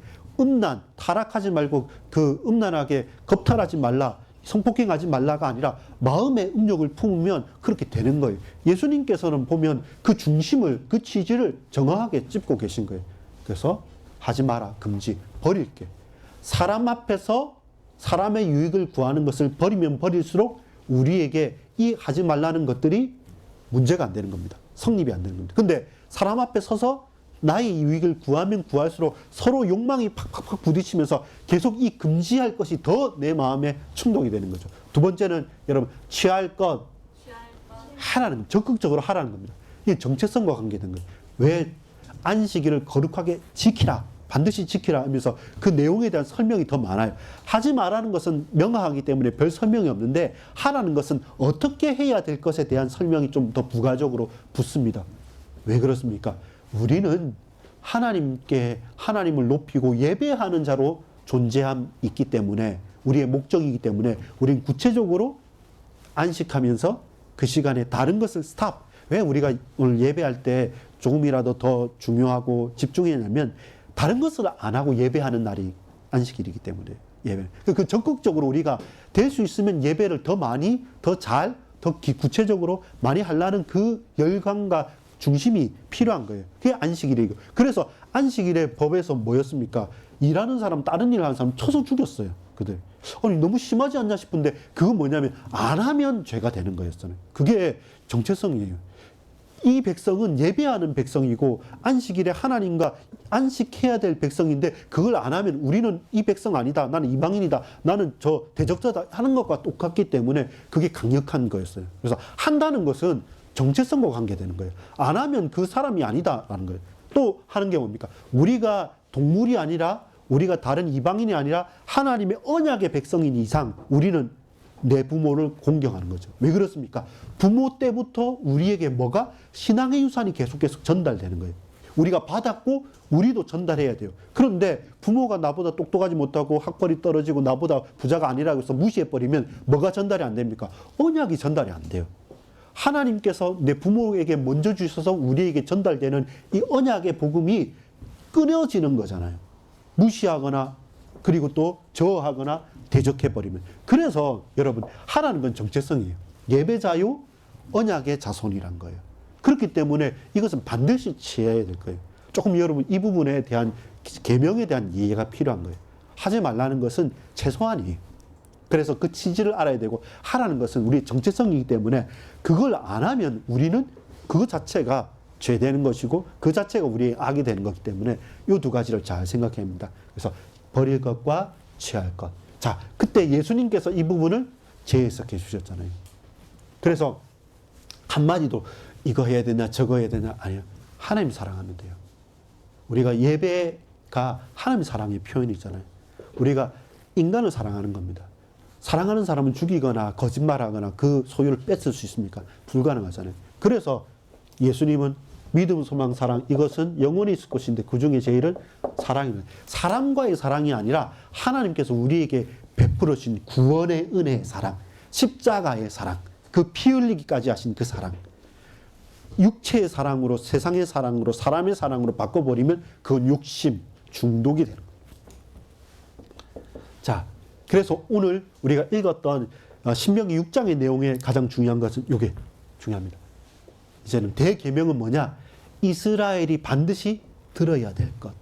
타락하지 말고, 그 음란하게 겁탈하지 말라, 성폭행하지 말라가 아니라 마음의 음욕을 품으면 그렇게 되는 거예요. 예수님께서는 보면 그 중심을, 그 취지를 정확하게 짚고 계신 거예요. 그래서 하지 마라, 금지, 버릴게. 사람 앞에서 사람의 유익을 구하는 것을 버리면 버릴수록 우리에게 이 하지 말라는 것들이 문제가 안 되는 겁니다. 성립이 안 되는 겁니다. 근데 사람 앞에 서서 나의 유익을 구하면 구할수록 서로 욕망이 팍팍팍 부딪히면서 계속 이 금지할 것이 더 내 마음에 충동이 되는 거죠. 두 번째는 여러분, 취할 것 하라는, 적극적으로 하라는 겁니다. 이게 정체성과 관계된 거예요. 왜 안식일을 거룩하게 지키라, 반드시 지키라 하면서 그 내용에 대한 설명이 더 많아요. 하지 말라는 것은 명확하기 때문에 별 설명이 없는데 하라는 것은 어떻게 해야 될 것에 대한 설명이 좀 더 부가적으로 붙습니다. 왜 그렇습니까? 우리는 하나님을 높이고 예배하는 자로 존재함이 있기 때문에, 우리의 목적이기 때문에 우리는 구체적으로 안식하면서 그 시간에 다른 것을 스탑. 왜 우리가 오늘 예배할 때 조금이라도 더 중요하고 집중해냐면 다른 것을 안 하고 예배하는 날이 안식일이기 때문에. 예배. 그 적극적으로 우리가 될 수 있으면 예배를 더 많이, 더 잘, 더 구체적으로 많이 하려는 그 열광과 중심이 필요한 거예요. 그게 안식일이고. 그래서 안식일의 법에서 뭐였습니까? 일하는 사람, 다른 일 하는 사람 쳐서 죽였어요. 그들. 아니, 너무 심하지 않냐 싶은데 그건 뭐냐면 안 하면 죄가 되는 거였잖아요. 그게 정체성이에요. 이 백성은 예배하는 백성이고 안식일에 하나님과 안식해야 될 백성인데 그걸 안 하면 우리는 이 백성 아니다. 나는 이방인이다. 나는 저 대적자다 하는 것과 똑같기 때문에 그게 강력한 거였어요. 그래서 한다는 것은 정체성과 관계되는 거예요. 안 하면 그 사람이 아니다라는 거예요. 또 하는 게 뭡니까? 우리가 동물이 아니라, 우리가 다른 이방인이 아니라 하나님의 언약의 백성인 이상 우리는 내 부모를 공경하는 거죠. 왜 그렇습니까? 부모 때부터 우리에게 뭐가? 신앙의 유산이 계속 전달되는 거예요. 우리가 받았고 우리도 전달해야 돼요. 그런데 부모가 나보다 똑똑하지 못하고 학벌이 떨어지고 나보다 부자가 아니라고 해서 무시해버리면 뭐가 전달이 안 됩니까? 언약이 전달이 안 돼요. 하나님께서 내 부모에게 먼저 주셔서 우리에게 전달되는 이 언약의 복음이 끊어지는 거잖아요. 무시하거나 그리고 또 저어하거나 대적해버리면. 그래서 여러분, 하라는 건 정체성이에요. 예배자요 언약의 자손이란 거예요. 그렇기 때문에 이것은 반드시 취해야 될 거예요. 조금 여러분 이 부분에 대한 계명에 대한 이해가 필요한 거예요. 하지 말라는 것은 최소한이에요. 그래서 그 취지를 알아야 되고, 하라는 것은 우리의 정체성이기 때문에 그걸 안 하면 우리는 그것 자체가 죄되는 것이고 그 자체가 우리의 악이 되는 것이기 때문에 이 두 가지를 잘 생각해야 합니다. 그래서 버릴 것과 취할 것. 자, 그때 예수님께서 이 부분을 재해석해 주셨잖아요. 그래서 한마디도 이거 해야 되냐 저거 해야 되냐 아니요. 하나님 사랑하면 돼요. 우리가 예배가 하나님 사랑의 표현이잖아요. 우리가 인간을 사랑하는 겁니다. 사랑하는 사람은 죽이거나 거짓말하거나 그 소유를 뺏을 수 있습니까? 불가능하잖아요. 그래서 예수님은 믿음, 소망, 사랑, 이것은 영원히 있을 것인데 그 중에 제일은 사랑입니다. 사람과의 사랑이 아니라 하나님께서 우리에게 베풀어 주신 구원의 은혜의 사랑, 십자가의 사랑, 그 피 흘리기까지 하신 그 사랑. 육체의 사랑으로, 세상의 사랑으로, 사람의 사랑으로 바꿔버리면 그건 욕심, 중독이 되는 거예요. 자, 그래서 오늘 우리가 읽었던 신명기 6장의 내용에 가장 중요한 것은 이게 중요합니다. 이제는 대계명은 뭐냐? 이스라엘이 반드시 들어야 될 것.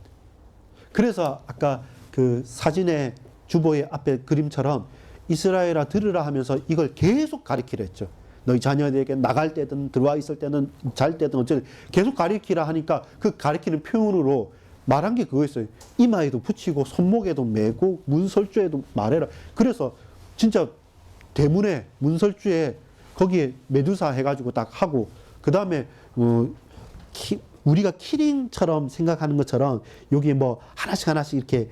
그래서 아까 그 사진의 주보의 앞에 그림처럼 이스라엘아 들으라 하면서 이걸 계속 가르치려 했죠. 너희 자녀에게 나갈 때든 들어와 있을 때는 잘 때든 어쨌든 계속 가르치라 하니까 그 가르치는 표현으로 말한 게 그거였어요. 이마에도 붙이고 손목에도 메고 문설주에도 말해라. 그래서 진짜 대문에 문설주에 거기에 메두사 해가지고 딱 하고 그 다음에 우리가 키링처럼 생각하는 것처럼 여기 뭐 하나씩 이렇게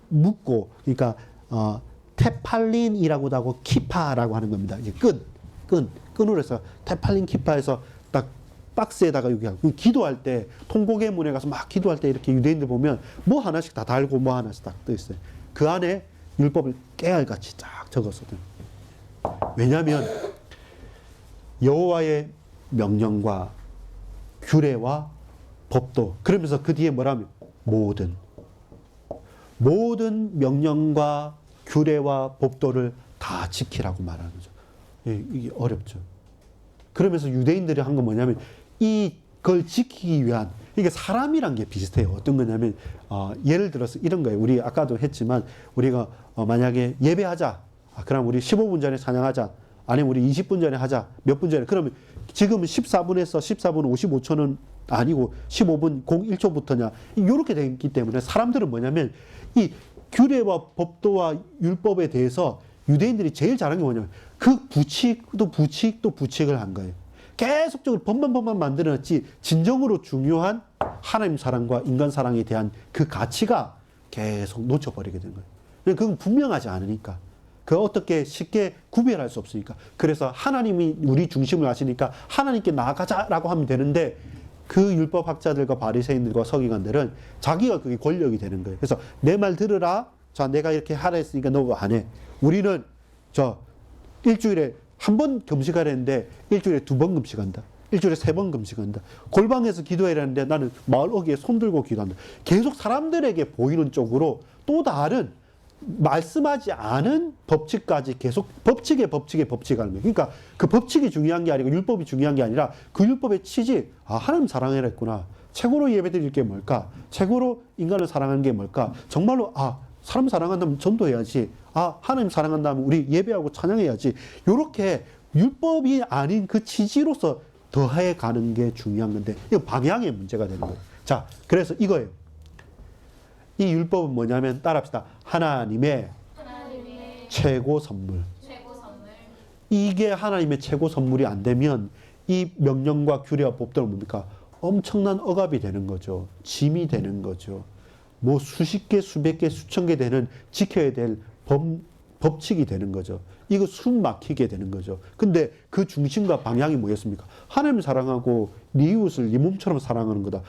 묶고 그러니까 테팔린이라고도 하고 키파라고 하는 겁니다. 이제 끈으로 해서 테팔린 키파에서 딱 박스에다가 여기 하고 기도할 때 통곡의문에 가서 막 기도할 때 이렇게 유대인들 보면 뭐 하나씩 다 달고 뭐 하나씩 딱 떠 있어요. 그 안에 율법을 깨알같이 쫙 적었거든요. 왜냐하면 여호와의 명령과 규례와 법도, 그러면서 그 뒤에 뭐라면 모든 명령과 규례와 법도를 다 지키라고 말하는 거죠. 이게 어렵죠. 그러면서 유대인들이 한 건 뭐냐면 이걸 지키기 위한, 이게 사람이란 게 비슷해요. 어떤 거냐면 예를 들어서 이런 거예요. 우리 아까도 했지만 우리가 만약에 예배하자. 그럼 우리 15분 전에 찬양하자. 아니면 우리 20분 전에 하자. 몇 분 전에. 그러면 지금은 14분에서 14분 55초는 아니고 15분 01초부터냐. 이렇게 되기 때문에 사람들은 뭐냐면 이 규례와 법도와 율법에 대해서 유대인들이 제일 잘한 게 뭐냐면 그 부칙을 한 거예요. 계속적으로 법만 만들어냈지 진정으로 중요한 하나님 사랑과 인간 사랑에 대한 그 가치가 계속 놓쳐버리게 되는 거예요. 그건 분명하지 않으니까. 그 어떻게 쉽게 구별할 수 없으니까. 그래서 하나님이 우리 중심을 아시니까 하나님께 나아가자라고 하면 되는데 그 율법학자들과 바리새인들과 서기관들은 자기가 그게 권력이 되는 거예요. 그래서 내 말 들으라. 자, 내가 이렇게 하라 했으니까 너 안 해. 우리는 일주일에 한 번 금식하라 했는데 일주일에 2번 금식한다. 일주일에 3번 금식한다. 골방에서 기도해라는데 나는 마을 어귀에 손 들고 기도한다. 계속 사람들에게 보이는 쪽으로 또 다른 말씀하지 않은 법칙까지 계속 법칙을 하는 거예요. 그러니까 그 법칙이 중요한 게 아니고 율법이 중요한 게 아니라 그 율법의 취지, 하나님 사랑해라 했구나. 최고로 예배드릴 게 뭘까? 최고로 인간을 사랑하는 게 뭘까? 정말로 사람 사랑한다면 전도해야지. 하나님 사랑한다면 우리 예배하고 찬양해야지. 이렇게 율법이 아닌 그 취지로서 더해 가는 게 중요한 건데 이거 방향의 문제가 되는 거예요. 자, 그래서 이거예요. 이 율법은 뭐냐면 따라합시다. 하나님의 최고 선물. 이게 하나님의 최고 선물이 안 되면 이 명령과 규례와 법들은 뭡니까? 엄청난 억압이 되는 거죠. 짐이 되는 거죠. 뭐 수십 개, 수백 개, 수천 개 되는 지켜야 될 법칙이 되는 거죠. 이거 숨 막히게 되는 거죠. 근데 그 중심과 방향이 뭐였습니까? 하나님을 사랑하고 네 이웃을 네 몸처럼 사랑하는 거다.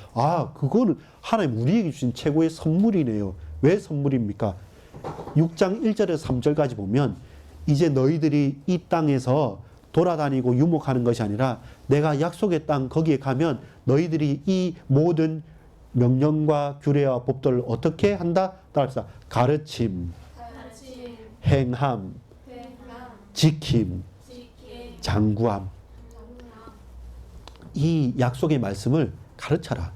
그거는 하나님 우리에게 주신 최고의 선물이네요. 왜 선물입니까? 6장 1절에서 3절까지 보면 이제 너희들이 이 땅에서 돌아다니고 유목하는 것이 아니라 내가 약속의 땅 거기에 가면 너희들이 이 모든 명령과 규례와 법들을 어떻게 한다? 따라합시다. 가르침, 행함, 지킴, 장구함. 이 약속의 말씀을 가르쳐라.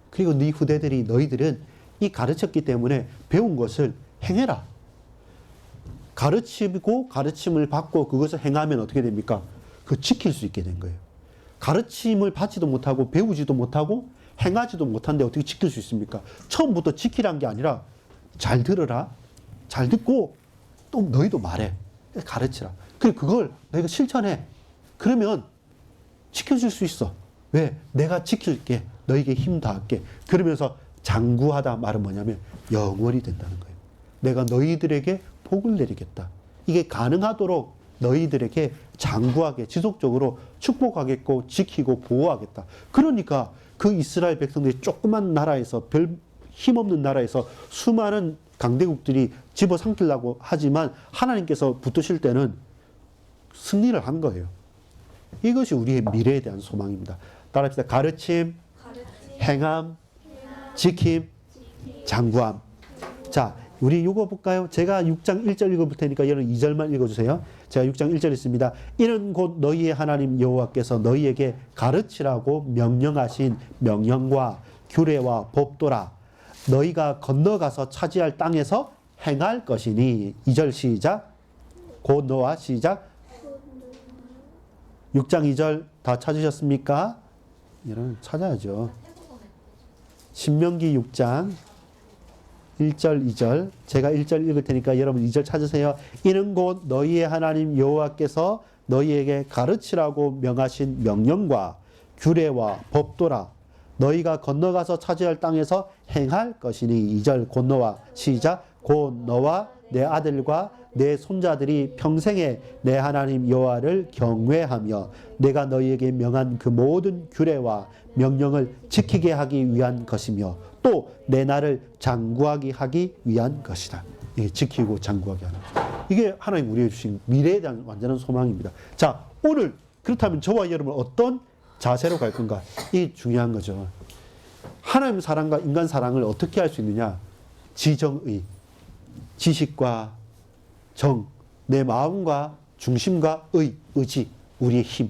그리고 네 후대들이 너희들은 이 가르쳤기 때문에 배운 것을 행해라. 가르치고 가르침을 받고 그것을 행하면 어떻게 됩니까? 그 지킬 수 있게 된 거예요. 가르침을 받지도 못하고 배우지도 못하고 행하지도 못한데 어떻게 지킬 수 있습니까? 처음부터 지키란 게 아니라 잘 들어라. 잘 듣고 또 너희도 말해. 가르치라. 그리고 그걸 너희가 실천해. 그러면 지켜줄 수 있어. 왜? 내가 지킬게. 너희에게 힘 다할게. 그러면서 장구하다 말은 뭐냐면 영원히 된다는 거예요. 내가 너희들에게 복을 내리겠다. 이게 가능하도록 너희들에게 장구하게 지속적으로 축복하겠고 지키고 보호하겠다. 그러니까 그 이스라엘 백성들이 조그만 나라에서 별 힘없는 나라에서 수많은 강대국들이 집어삼키려고 하지만 하나님께서 붙으실 때는 승리를 한 거예요. 이것이 우리의 미래에 대한 소망입니다. 따라합시다. 가르침, 행함, 지킴, 장구함. 자, 우리 이거 볼까요? 제가 6장 1절 읽어볼 테니까 여러분 2절만 읽어주세요. 제가 6장 1절 있습니다. 이는 곧 너희의 하나님 여호와께서 너희에게 가르치라고 명령하신 명령과 규례와 법도라. 너희가 건너가서 차지할 땅에서 행할 것이니. 2절 시작. 곧 너와 시작. 6장 2절 다 찾으셨습니까? 여러분 찾아야죠. 신명기 6장 1절 2절 제가 1절 읽을 테니까 여러분 2절 찾으세요. 이는 곧 너희의 하나님 여호와께서 너희에게 가르치라고 명하신 명령과 규례와 법도라. 너희가 건너가서 차지할 땅에서 행할 것이니. 2절 곧 너와 시작. 곧 너와 내 아들과 내 손자들이 평생에 내 하나님 여호와를 경외하며 내가 너희에게 명한 그 모든 규례와 명령을 지키게 하기 위한 것이며 또 내 날을 장구하게 하기 위한 것이다. 이게 지키고 장구하게 하는 것. 이게 하나님 우리에게 주신 미래에 대한 완전한 소망입니다. 자, 오늘 그렇다면 저와 여러분 어떤 자세로 갈 건가? 이게 중요한 거죠. 하나님 사랑과 인간 사랑을 어떻게 할 수 있느냐? 지정의, 지식과 정, 내 마음과 중심과 의지, 우리의 힘.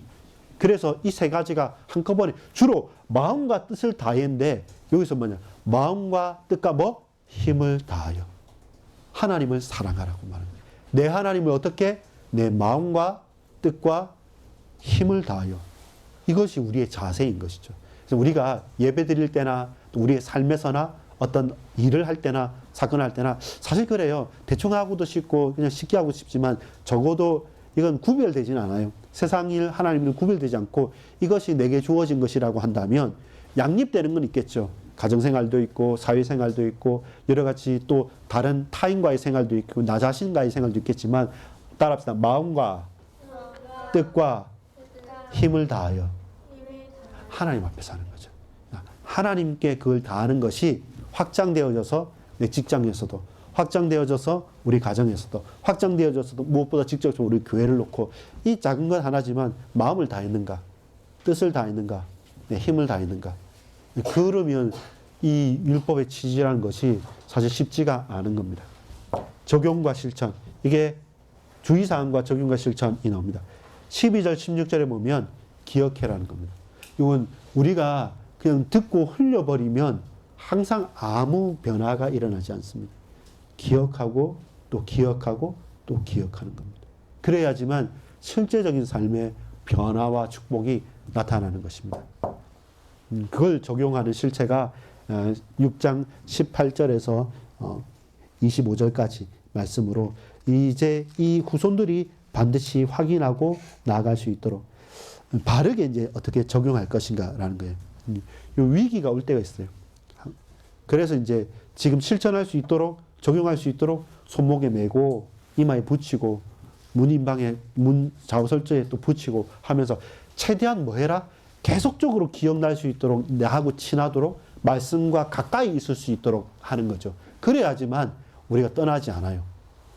그래서 이 세 가지가 한꺼번에 주로 마음과 뜻을 다했는데 여기서 뭐냐? 마음과 뜻과 뭐? 힘을 다하여. 하나님을 사랑하라고 말합니다. 내 하나님을 어떻게? 내 마음과 뜻과 힘을 다하여. 이것이 우리의 자세인 것이죠. 그래서 우리가 예배 드릴 때나 또 우리의 삶에서나 어떤 일을 할 때나 사건을 할 때나 사실 그래요. 대충 하고도 싶고 그냥 쉽게 하고 싶지만 적어도 이건 구별되지는 않아요. 세상 일, 하나님 일 구별되지 않고 이것이 내게 주어진 것이라고 한다면 양립되는 건 있겠죠. 가정생활도 있고 사회생활도 있고 여러 가지 또 다른 타인과의 생활도 있고 나 자신과의 생활도 있겠지만 따라합시다. 마음과 뜻과 힘을 다하여 하나님 앞에 사는 거죠. 하나님께 그걸 다하는 것이 확장되어져서 내 직장에서도 확장되어져서 우리 가정에서도 확장되어져서도 무엇보다 직접적으로 우리 교회를 놓고 이 작은 것 하나지만 마음을 다했는가 뜻을 다했는가 힘을 다했는가 그러면 이 율법의 취지라는 것이 사실 쉽지가 않은 겁니다. 적용과 실천 이게 주의사항과 적용과 실천이 나옵니다. 12절 16절에 보면 기억해라는 겁니다. 이건 우리가 그냥 듣고 흘려버리면 항상 아무 변화가 일어나지 않습니다. 기억하고 또 기억하고 또 기억하는 겁니다. 그래야지만 실제적인 삶의 변화와 축복이 나타나는 것입니다. 그걸 적용하는 실체가 6장 18절에서 25절까지 말씀으로 이제 이 후손들이 반드시 확인하고 나아갈 수 있도록 바르게 이제 어떻게 적용할 것인가라는 거예요. 이 위기가 올 때가 있어요. 그래서 이제 지금 실천할 수 있도록 적용할 수 있도록 손목에 메고 이마에 붙이고 문 좌우설주에 또 붙이고 하면서 최대한 뭐 해라? 계속적으로 기억날 수 있도록 나하고 친하도록 말씀과 가까이 있을 수 있도록 하는 거죠. 그래야지만 우리가 떠나지 않아요.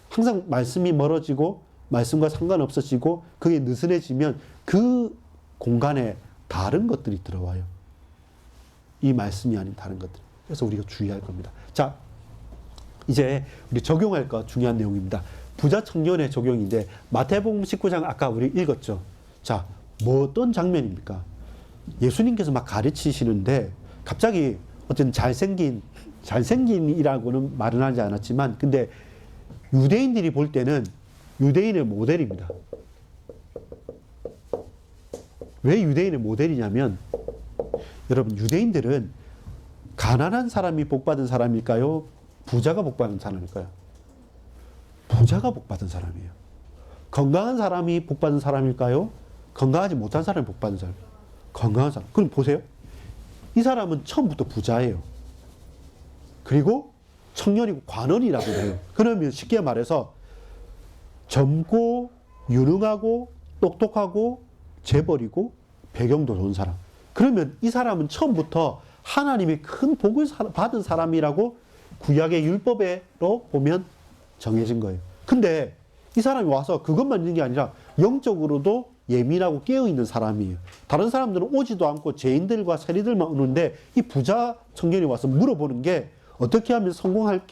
항상 말씀이 멀어지고 말씀과 상관없어지고 그게 느슨해지면 그 공간에 다른 것들이 들어와요. 이 말씀이 아닌 다른 것들. 그래서 우리가 주의할 겁니다. 자, 이제 우리 적용할 거 중요한 내용입니다. 부자 청년의 적용인데 마태복음 19장 아까 우리 읽었죠. 자, 뭐 어떤 장면입니까? 예수님께서 막 가르치시는데 갑자기 어떤 잘생긴이라고는 말은 하지 않았지만 근데 유대인들이 볼 때는 유대인의 모델입니다. 왜 유대인의 모델이냐면 여러분 유대인들은 가난한 사람이 복받은 사람일까요? 부자가 복받은 사람일까요? 부자가 복받은 사람이에요. 건강한 사람이 복받은 사람일까요? 건강하지 못한 사람이 복받은 사람. 건강한 사람. 그럼 보세요. 이 사람은 처음부터 부자예요. 그리고 청년이고 관원이라고 해요. 그러면 쉽게 말해서 젊고 유능하고 똑똑하고 재벌이고 배경도 좋은 사람. 그러면 이 사람은 처음부터 하나님의 큰 복을 받은 사람이라고 구약의 율법으로 보면 정해진 거예요. 근데 이 사람이 와서 그것만 있는 게 아니라 영적으로도 예민하고 깨어있는 사람이에요. 다른 사람들은 오지도 않고 죄인들과 세리들만 오는데 이 부자 청년이 와서 물어보는 게 어떻게 하면 성공할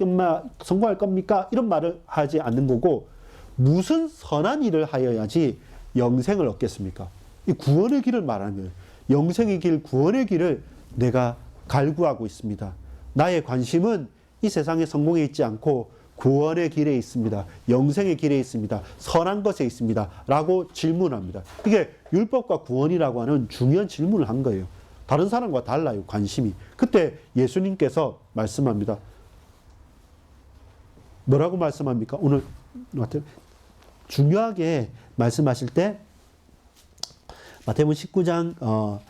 겁니까? 이런 말을 하지 않는 거고 무슨 선한 일을 하여야지 영생을 얻겠습니까? 이 구원의 길을 말하는 거예요. 영생의 길, 구원의 길을 내가 갈구하고 있습니다. 나의 관심은 이 세상의 성공에 있지 않고 구원의 길에 있습니다. 영생의 길에 있습니다. 선한 것에 있습니다. 라고 질문합니다. 이게 율법과 구원이라고 하는 중요한 질문을 한 거예요. 다른 사람과 달라요. 관심이. 그때 예수님께서 말씀합니다. 뭐라고 말씀합니까? 오늘 중요하게 말씀하실 때 마태복음 19장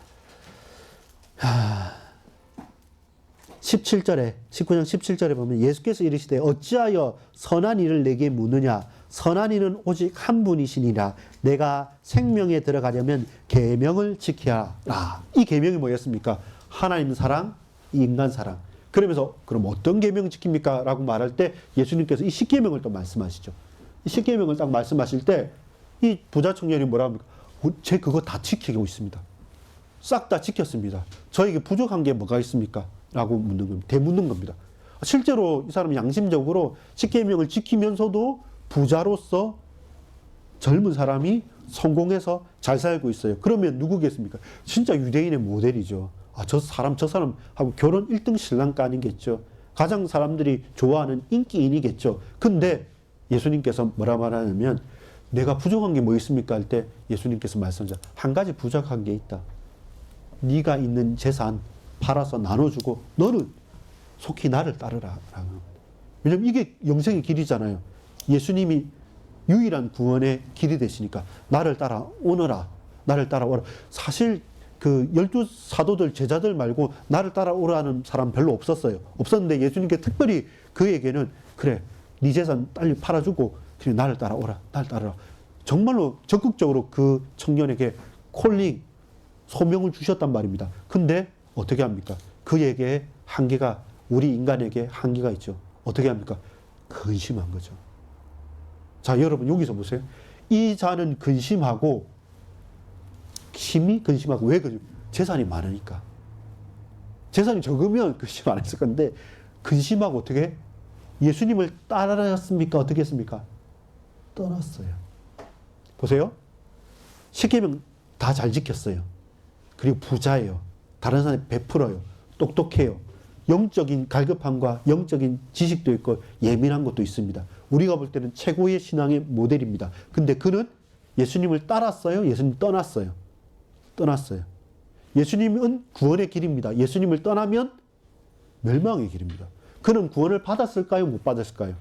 19장 17절에 보면 예수께서 이르시되 어찌하여 선한 일을 내게 묻느냐 선한 이는 오직 한 분이시니라 내가 생명에 들어가려면 계명을 지켜야 하라. 이 계명이 뭐였습니까? 하나님 사랑, 인간 사랑. 그러면서 그럼 어떤 계명 지킵니까? 라고 말할 때 예수님께서 이 10계명을 또 말씀하시죠. 이 10계명을 딱 말씀하실 때 이 부자 청년이 뭐라 합니까? 제 그거 다 지키고 있습니다. 싹 다 지켰습니다. 저에게 부족한 게 뭐가 있습니까? 라고 묻는 겁니다. 되묻는 겁니다. 실제로 이 사람은 양심적으로 10계명을 지키면서도 부자로서 젊은 사람이 성공해서 잘 살고 있어요. 그러면 누구겠습니까? 진짜 유대인의 모델이죠. 아, 저 사람하고 결혼 1등 신랑가 아니겠죠. 가장 사람들이 좋아하는 인기인이겠죠. 근데 예수님께서 뭐라 말하냐면 내가 부족한 게 뭐 있습니까? 할 때 예수님께서 말씀하셨죠. 한 가지 부족한 게 있다. 네가 있는 재산 팔아서 나눠주고 너는 속히 나를 따르라. 왜냐면 이게 영생의 길이잖아요. 예수님이 유일한 구원의 길이 되시니까 나를 따라오너라. 나를 따라오라. 사실 그 12사도들 제자들 말고 나를 따라오라는 사람 별로 없었어요. 없었는데 예수님께 특별히 그에게는 그래 네 재산 빨리 팔아주고 그래 나를 따라오라. 나를 따라오라. 정말로 적극적으로 그 청년에게 콜링 소명을 주셨단 말입니다. 근데 어떻게 합니까? 그에게 한계가 우리 인간에게 한계가 있죠. 어떻게 합니까? 근심한 거죠. 자, 여러분 여기서 보세요. 이 자는 근심하고 심히 근심하고 왜 그러죠? 재산이 많으니까. 재산이 적으면 근심 안 했을 건데 근심하고 어떻게 예수님을 따라갔습니까? 어떻게 했습니까? 떠났어요. 보세요. 십계명 다 잘 지켰어요. 그리고 부자예요. 다른 사람에 베풀어요. 똑똑해요. 영적인 갈급함과 영적인 지식도 있고 예민한 것도 있습니다. 우리가 볼 때는 최고의 신앙의 모델입니다. 근데 그는 예수님을 따랐어요? 예수님 떠났어요? 떠났어요. 예수님은 구원의 길입니다. 예수님을 떠나면 멸망의 길입니다. 그는 구원을 받았을까요? 못 받았을까요?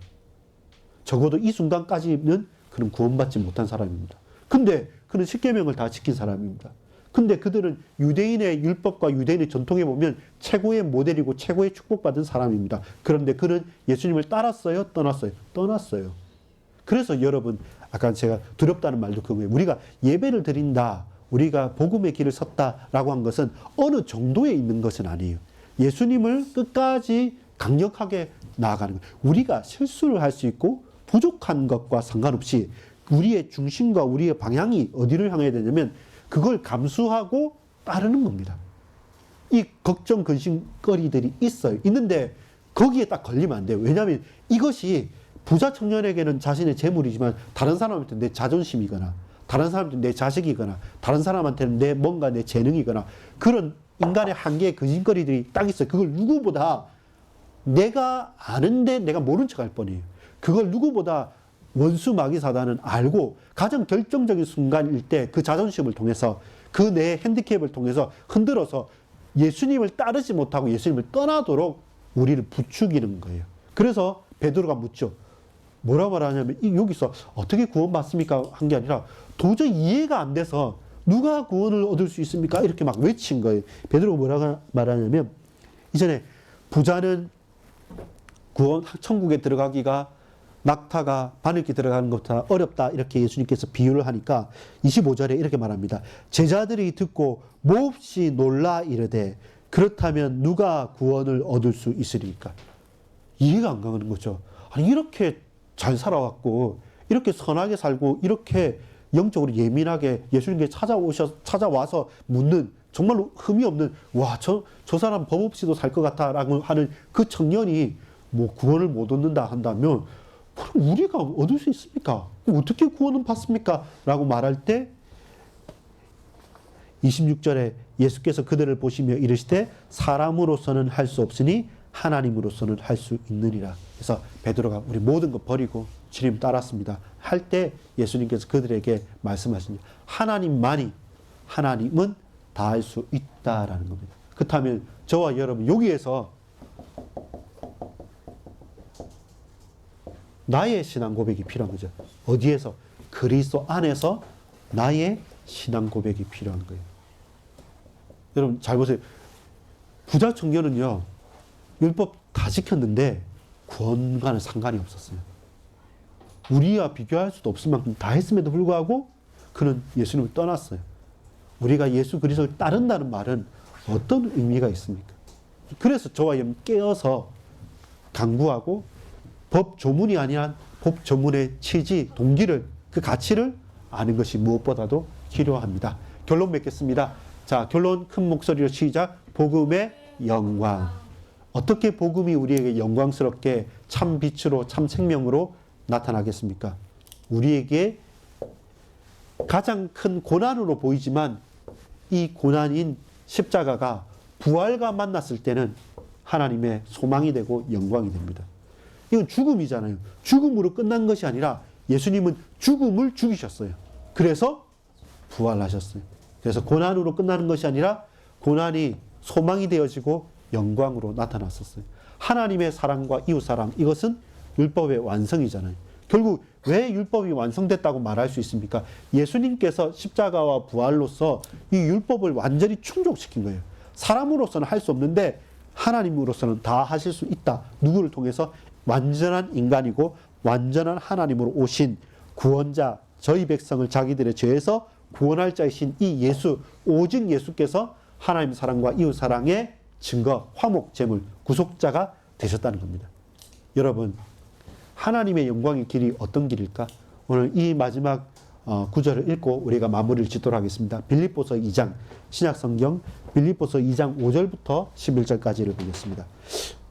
적어도 이 순간까지는 그는 구원받지 못한 사람입니다. 근데 그는 십계명을 다 지킨 사람입니다. 근데 그들은 유대인의 율법과 유대인의 전통에 보면 최고의 모델이고 최고의 축복받은 사람입니다. 그런데 그는 예수님을 따랐어요? 떠났어요? 떠났어요. 그래서 여러분 아까 제가 두렵다는 말도 그거예요. 우리가 예배를 드린다. 우리가 복음의 길을 섰다라고 한 것은 어느 정도에 있는 것은 아니에요. 예수님을 끝까지 강력하게 나아가는 거예요. 우리가 실수를 할 수 있고 부족한 것과 상관없이 우리의 중심과 우리의 방향이 어디를 향해야 되냐면 그걸 감수하고 따르는 겁니다. 이 걱정, 근심거리들이 있어요. 있는데 거기에 딱 걸리면 안 돼요. 왜냐하면 이것이 부자 청년에게는 자신의 재물이지만 다른 사람한테는 내 자존심이거나 다른 사람한테는 내 자식이거나 다른 사람한테는 내 재능이거나 그런 인간의 한계의 근심거리들이 딱 있어요. 그걸 누구보다 내가 아는데 내가 모른 척 할 뻔해요. 그걸 누구보다 원수 마귀 사단은 알고 가장 결정적인 순간일 때 그 자존심을 통해서 그 내 핸디캡을 통해서 흔들어서 예수님을 따르지 못하고 예수님을 떠나도록 우리를 부추기는 거예요. 그래서 베드로가 묻죠. 뭐라고 말하냐면 여기서 어떻게 구원받습니까? 한 게 아니라 도저히 이해가 안 돼서 누가 구원을 얻을 수 있습니까? 이렇게 막 외친 거예요. 베드로가 뭐라고 말하냐면 이전에 부자는 구원 천국에 들어가기가 낙타가 바늘기 들어가는 것보다 어렵다 이렇게 예수님께서 비유를 하니까 25절에 이렇게 말합니다. 제자들이 듣고 몹시 놀라 이르되 그렇다면 누가 구원을 얻을 수 있으리까? 이해가 안 가는 거죠. 아니 이렇게 잘 살아왔고 이렇게 선하게 살고 이렇게 영적으로 예민하게 예수님께 찾아와서 묻는 정말로 흠이 없는 와, 저 사람 법 없이도 살 것 같다라고 하는 그 청년이 뭐 구원을 못 얻는다 한다면 그럼 우리가 얻을 수 있습니까? 어떻게 구원은 받습니까? 라고 말할 때 26절에 예수께서 그들을 보시며 이르시되 사람으로서는 할 수 없으니 하나님으로서는 할 수 있느니라. 그래서 베드로가 우리 모든 것 버리고 주님 따랐습니다. 할 때 예수님께서 그들에게 말씀하시니 하나님은 다 할 수 있다라는 겁니다. 그렇다면 저와 여러분 여기에서 나의 신앙 고백이 필요한 거죠. 어디에서? 그리스도 안에서 나의 신앙 고백이 필요한 거예요. 여러분 잘 보세요. 부자 청년은요. 율법 다 지켰는데 구원과는 상관이 없었어요. 우리와 비교할 수도 없을 만큼 다 했음에도 불구하고 그는 예수님을 떠났어요. 우리가 예수 그리스도를 따른다는 말은 어떤 의미가 있습니까? 그래서 저와 여러분 깨어서 강구하고 법 조문이 아니라 법 조문의 취지, 동기를, 그 가치를 아는 것이 무엇보다도 필요합니다. 결론 맺겠습니다. 자, 결론 큰 목소리로 시작. 복음의 영광. 어떻게 복음이 우리에게 영광스럽게 참 빛으로 참 생명으로 나타나겠습니까? 우리에게 가장 큰 고난으로 보이지만 이 고난인 십자가가 부활과 만났을 때는 하나님의 소망이 되고 영광이 됩니다. 이건 죽음이잖아요. 죽음으로 끝난 것이 아니라 예수님은 죽음을 죽이셨어요. 그래서 부활하셨어요. 그래서 고난으로 끝나는 것이 아니라 고난이 소망이 되어지고 영광으로 나타났었어요. 하나님의 사랑과 이웃사랑 이것은 율법의 완성이잖아요. 결국 왜 율법이 완성됐다고 말할 수 있습니까? 예수님께서 십자가와 부활로서 이 율법을 완전히 충족시킨 거예요. 사람으로서는 할 수 없는데 하나님으로서는 다 하실 수 있다. 누구를 통해서? 완전한 인간이고 완전한 하나님으로 오신 구원자, 저희 백성을 자기들의 죄에서 구원할 자이신 이 예수, 오직 예수께서 하나님 사랑과 이웃 사랑의 증거, 화목 제물, 구속자가 되셨다는 겁니다. 여러분, 하나님의 영광의 길이 어떤 길일까? 오늘 이 마지막 구절을 읽고 우리가 마무리를 짓도록 하겠습니다. 빌립보서 2장, 신약성경 빌립보서 2장 5절부터 11절까지를 보겠습니다.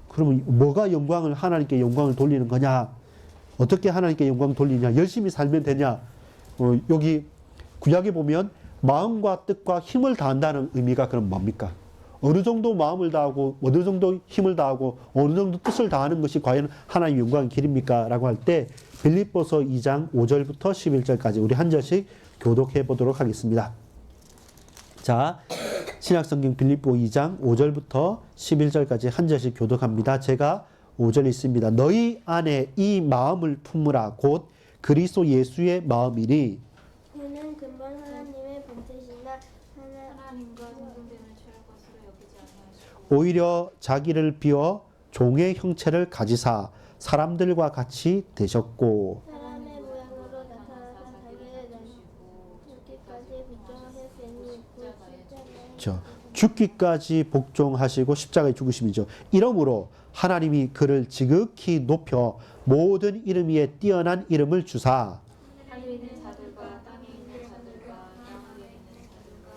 그러면 뭐가 하나님께 영광을 돌리는 거냐? 어떻게 하나님께 영광 돌리냐? 열심히 살면 되냐? 여기 구약에 보면 마음과 뜻과 힘을 다한다는 의미가 그럼 뭡니까? 어느 정도 마음을 다하고 어느 정도 힘을 다하고 어느 정도 뜻을 다하는 것이 과연 하나님의 영광의 길입니까? 라고 할 때 빌립보서 2장 5절부터 11절까지 우리 한 절씩 교독해 보도록 하겠습니다. 자, 신약성경 빌립보 2장 5절부터 11절까지 한 절씩 교독합니다. 제가 5절 있습니다. 너희 안에 이 마음을 품으라. 곧 그리스도 예수의 마음이니
그는 근본 하나님의 본체시나 하나님과
동등됨을 취할 것으로 여기지 아니하시고
오히려 자기를 비워 종의 형체를 가지사 사람들과 같이 되셨고
사람의 모양으로 나타나사 자기를 죽기까지 복종하셨으니
죽기까지 복종하시고 십자가에 죽으심이죠. 이러므로 하나님이 그를 지극히 높여 모든 이름 위에 뛰어난 이름을 주사
하늘에 있는 자들과 땅에 있는 자들과 땅 위에 있는 자들과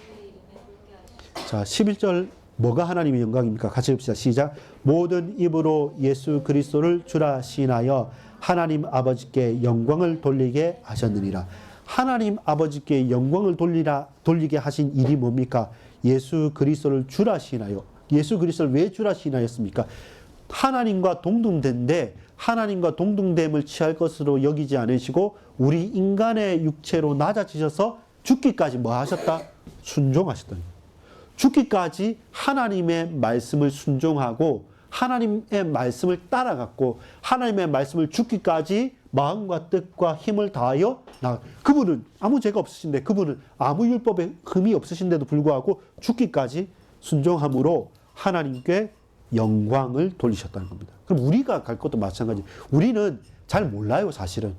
예수의 이름에 붙게 하시고
자, 11절 뭐가 하나님의 영광입니까? 같이 봅시다. 시작. 모든 입으로 예수 그리스도를 주라 시인하여 하나님 아버지께 영광을 돌리게 하셨느니라. 하나님 아버지께 영광을 돌리게 하신 일이 뭡니까? 예수 그리스도를 주라 시인하여. 예수 그리스도를 왜 주라 시인하였습니까? 하나님과 동등된데 하나님과 동등됨을 취할 것으로 여기지 않으시고 우리 인간의 육체로 낮아지셔서 죽기까지 뭐 하셨다? 순종하셨다. 죽기까지 하나님의 말씀을 순종하고 하나님의 말씀을 따라갔고 하나님의 말씀을 죽기까지 마음과 뜻과 힘을 다하여 그분은 아무 죄가 없으신데 그분은 아무 율법에 흠이 없으신데도 불구하고 죽기까지 순종함으로 하나님께 영광을 돌리셨다는 겁니다. 그럼 우리가 갈 것도 마찬가지. 우리는 잘 몰라요, 사실은.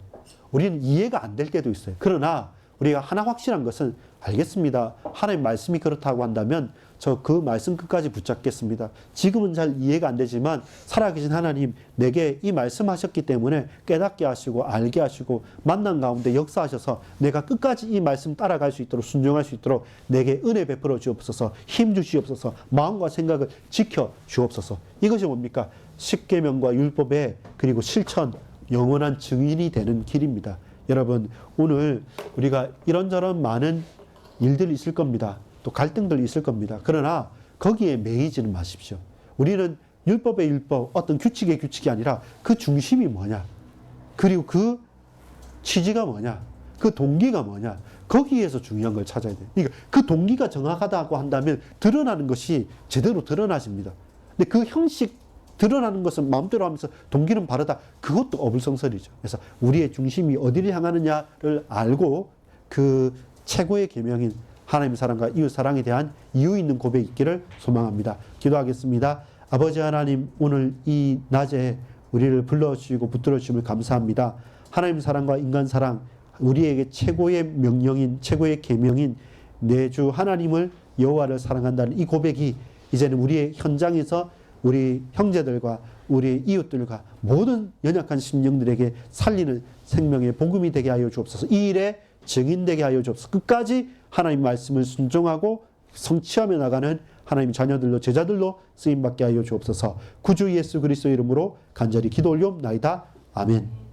우리는 이해가 안 될 때도 있어요. 그러나 우리가 하나 확실한 것은 알겠습니다. 하나님 말씀이 그렇다고 한다면 저 그 말씀 끝까지 붙잡겠습니다. 지금은 잘 이해가 안 되지만 살아계신 하나님 내게 이 말씀하셨기 때문에 깨닫게 하시고 알게 하시고 만난 가운데 역사하셔서 내가 끝까지 이 말씀 따라갈 수 있도록 순종할 수 있도록 내게 은혜 베풀어 주옵소서, 힘 주시옵소서, 마음과 생각을 지켜 주옵소서. 이것이 뭡니까? 십계명과 율법의 그리고 실천, 영원한 증인이 되는 길입니다. 여러분, 오늘 우리가 이런저런 많은 일들이 있을 겁니다. 또 갈등들이 있을 겁니다. 그러나 거기에 매이지는 마십시오. 우리는 율법의 율법, 어떤 규칙의 규칙이 아니라 그 중심이 뭐냐, 그리고 그 취지가 뭐냐, 그 동기가 뭐냐, 거기에서 중요한 걸 찾아야 돼요. 그러니까 그 동기가 정확하다고 한다면 드러나는 것이 제대로 드러나집니다. 근데 그 형식 드러나는 것은 마음대로 하면서 동기는 바르다. 그것도 어불성설이죠. 그래서 우리의 중심이 어디를 향하느냐를 알고 그 최고의 계명인 하나님의 사랑과 이웃 사랑에 대한 이유 있는 고백이 있기를 소망합니다. 기도하겠습니다. 아버지 하나님, 오늘 이 낮에 우리를 불러주시고 붙들어 주심을 감사합니다. 하나님 사랑과 인간 사랑, 우리에게 최고의 명령인 최고의 계명인 내 주 하나님을 여호와를 사랑한다는 이 고백이 이제는 우리의 현장에서 우리 형제들과 우리 이웃들과 모든 연약한 심령들에게 살리는 생명의 복음이 되게 하여 주옵소서. 이 일에 증인되게 하여 주옵소서. 끝까지 하나님 말씀을 순종하고 성취하며 나가는 하나님 자녀들로 제자들로 쓰임받게 하여 주옵소서. 구주 예수 그리스도 이름으로 간절히 기도 올리옵나이다. 아멘.